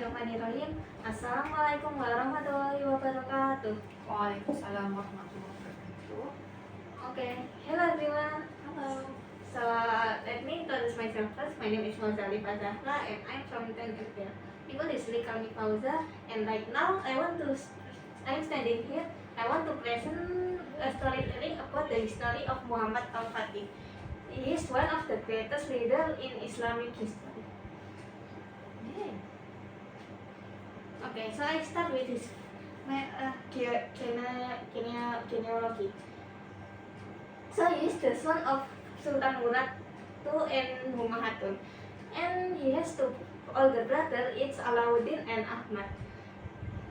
Bismillahirrahmanirrahim. Assalamualaikum warahmatullahi wabarakatuh. Waalaikumsalam warahmatullahi wabarakatuh. Okay, hello everyone. Hello. So let me introduce myself first. My name is Mozalifah Zahra and I'm from Tenerife. People usually call me Fauza, and right now I'm standing here. I want to present a storytelling about the history of Muhammad Al-Fatih. He is one of the greatest leader in Islamic history. Okay, so I start with his genealogy. So he is the son of Sultan Murad II and Humayun, and he has two older brothers, it's Alauddin and Ahmad.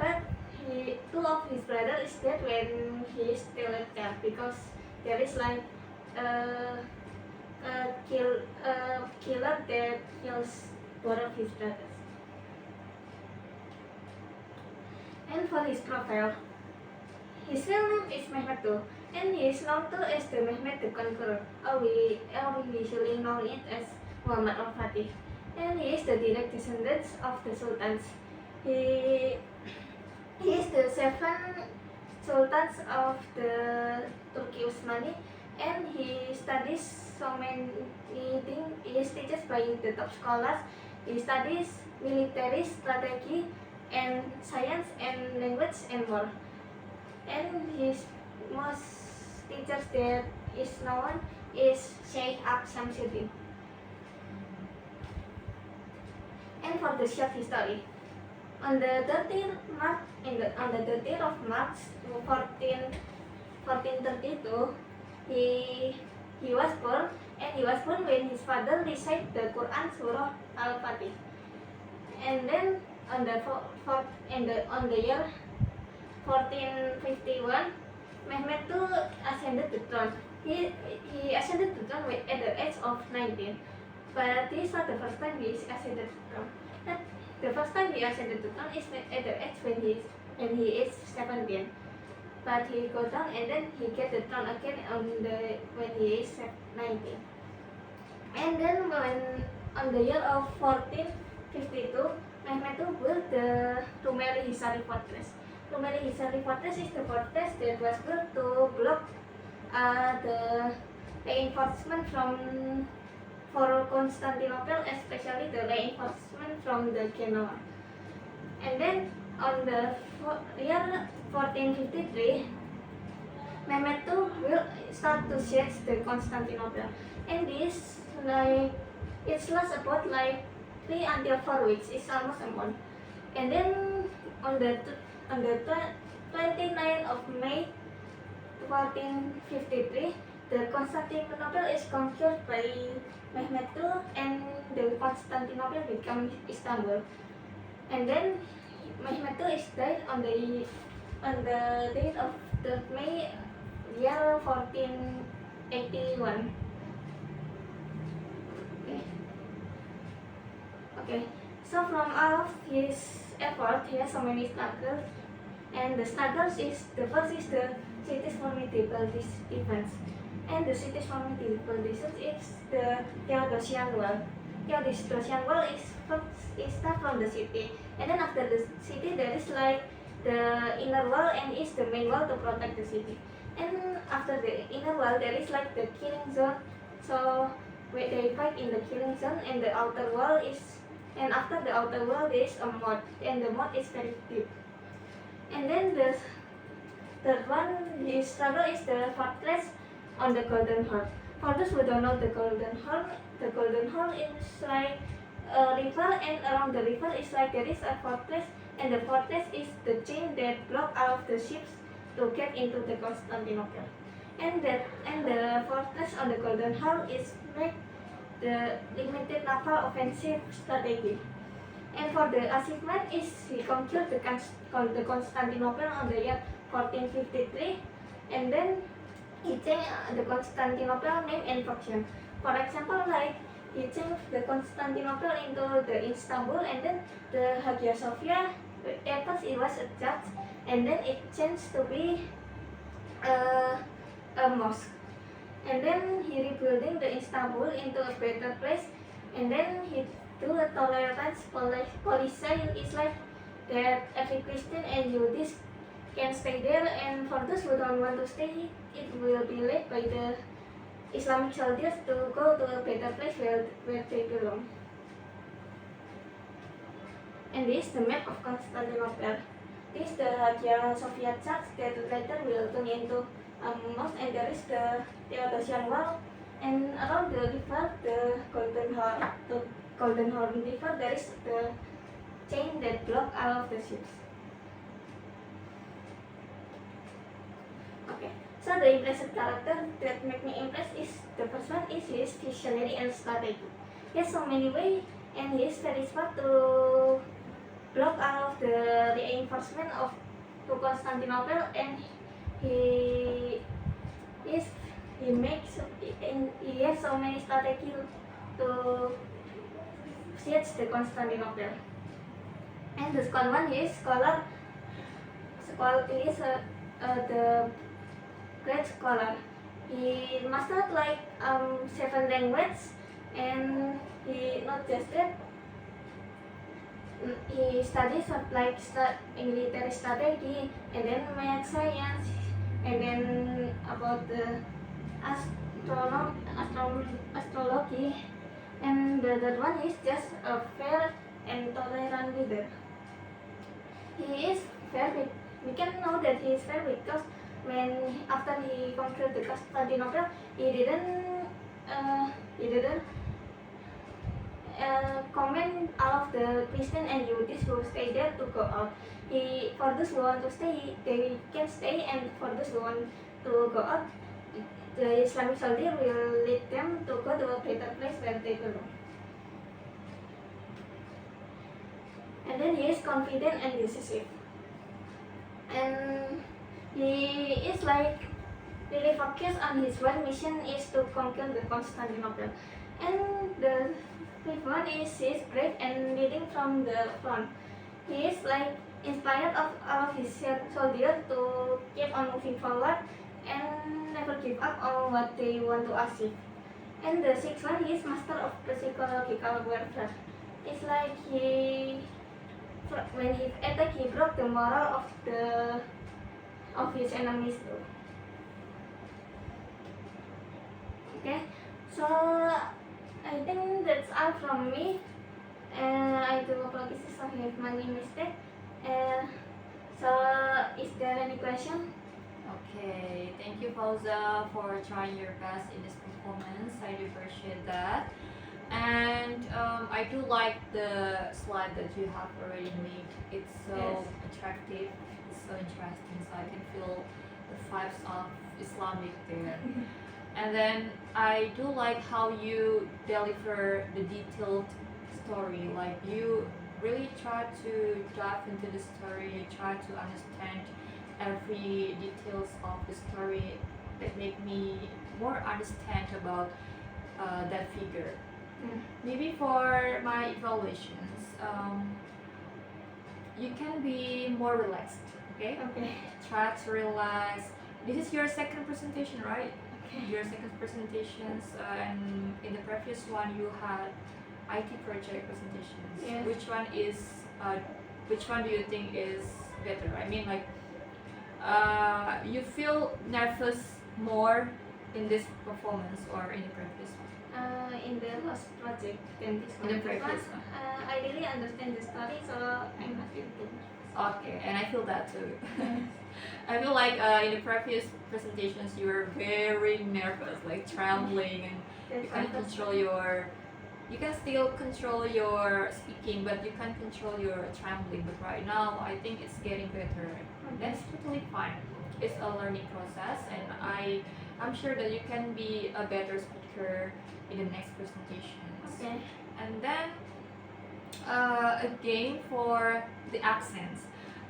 But two of his brothers is dead when he is still a child because there is like a killer that kills both of his brothers. And for his profile, his real name is Mehmed II, and he is known too as the Mehmed the Conqueror, or we usually know it as Muhammad Al-Fatih. And he is the direct descendant of the sultans. He is the seven sultans of the Turkey Utsmani, and he studies so many things. He is teached by the top scholars. He studies military strategy and science and language and more. And his most teachers that is known is Sheikh Ab Shamsuddin. And for the short history, on the 13th of March 1432, he was born, and he was born when his father recited the Quran Surah Al-Fatih. And then on the year 1451, Mehmed II ascended the throne. He ascended the throne at the age of 19, but this is not the first time he ascended the throne. The first time he ascended the throne is at the age when he is 17. But he go down and then he get the throne again when he is 19. And then on the year of 1452, Mehmed II built the Rumeli Hisari Fortress. Rumeli Hisari Fortress is the fortress that was built to block the reinforcement for Constantinople, especially the reinforcement from the Genoa. And then on the year 1453, Mehmed II will start to siege the Constantinople, and this it lasts about 3 until 4 weeks. It's almost a month. And then on the 29th of May 1453, the Constantinople is conquered by Mehmed II, and the Constantinople becomes Istanbul. And then Mehmed II is died on the date of the May year 1481. Okay, so from all of his effort, he has so many struggles, and the struggles is the first is the city's formidable defense, and the city's formidable defense is the Theodosian Wall. Theodosian Wall is start from the city, and then after the city there is the inner wall, and is the main wall to protect the city. And after the inner wall there is the killing zone, so where they fight in the killing zone, and the outer wall is. And after the outer wall there is a moat, and the moat is very deep. And then the third one his struggle is the fortress on the Golden Horn. For those who don't know the Golden Horn is like a river, and around the river is there is a fortress, and the fortress is the chain that block all of the ships to get into the Constantinople. And the fortress on the Golden Horn is make the limited naval offensive strategy. And for the achievement is he conquered the Constantinople on the year 1453, and then he changed the Constantinople name and function. For example, he changed the Constantinople into the Istanbul, and then the Hagia Sophia, at first it was a church, and then it changed to be a mosque. And then he rebuilding the Istanbul into a better place, and then to a tolerance policy is like that every Christian and Jews can stay there, and for those who don't want to stay, it will be led by the Islamic soldiers to go to a better place where they belong. And this is the map of Constantinople. This is the Hagia Sophia Church that later will turn into a mosque, and there is the Theodosian Wall. And around the river, the Golden Horn River, there is the chain that block all of the ships. Okay, so the impressive character that make me impressed is the first one is his visionary and strategy. He has so many ways, and he is very smart to block all of the reinforcement to Constantinople, and he has so many strategy to siege the Constantinople. And the second one is the great scholar. He mastered like 7 languages, and he not just that. He studies military strategy, and then math, science, and then about the astrology, and the third one is just a fair and tolerant leader. He is fair. We can know that he is fair because after he conquered the Constantinople, he didn't comment all of the Christian and Jews who stay there to go out. For those who want to stay, they can stay, and for those who want to go out, the Islamic soldier will lead them to go to a better place where they belong. And then he is confident and decisive. And he is like really focused on his one mission is to conquer the Constantinople. And the fifth one is he is great and leading from the front. He is like inspired of all of his soldiers to keep on moving forward and never give up on what they want to achieve. And the sixth one, he is master of psychological warfare. It's like when he attacked, he broke the morale of his enemies too. Okay, so I think that's all from me. I do apologize if I have many mistakes. So is there any question? Okay, thank you, Fauza, for trying your best in this performance. I do appreciate that. And I do like the slide that you have already made. It's so Yes. attractive, it's so interesting, so I can feel the vibes of Islamic there. And then I do like how you deliver the detailed story. Like you really try to dive into the story, try to understand every details of the story that make me more understand about that figure. Maybe for my evaluations, you can be more relaxed. Okay, Okay. try to relax. This is your second presentation, right? Okay. Your second presentations, and in the previous one you had IT project presentations. Yes. Which one do you think is better? I mean, like, you feel nervous more in this performance or in the previous one? In the last project, then this In the one. previous Because, one. I really understand the story, so I'm not feeling too nervous. Okay, and I feel that too. I feel like in the previous presentations you were very nervous, like trembling, and you That's can control your. You can still control your speaking, but you can't control your trembling. But right now, I think it's getting better. That's totally fine. It's a learning process, and I'm sure that you can be a better speaker in the next presentations. Okay. And then again for the accents,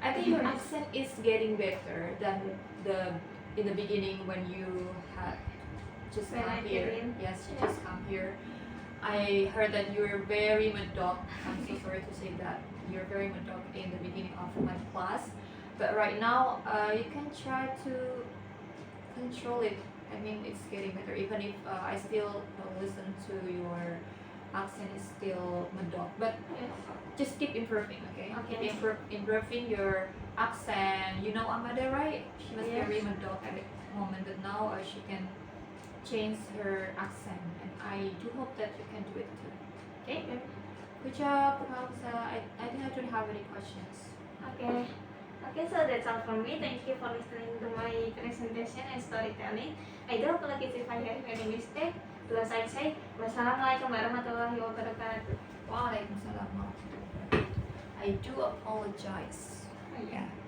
I think your Yes. accent is getting better than in the beginning when you had just When I come here. came in. Yes, you Yeah. just come here. I heard that you were very madok. I'm so sorry to say that you're very madok in the beginning of my class, but right now you can try to control it. I mean, it's getting better. Even if I still listen to your accent is still medok, but Yes. just keep improving, okay? Okay. Keep improving your accent. You know Amada, right? She was Yes. very medok at the moment, but now she can change her accent, and I do hope that you can do it too. Okay? Okay. Good job, Hamza. I think I don't have any questions. Okay. Okay, so that's all from me. Thank you for listening to my presentation and storytelling. I do apologize if I have any mistake. Plus I say, wassalamualaikum warahmatullahi wabarakatuh. Waalaikumsalam. I do apologize. Okay. Yeah.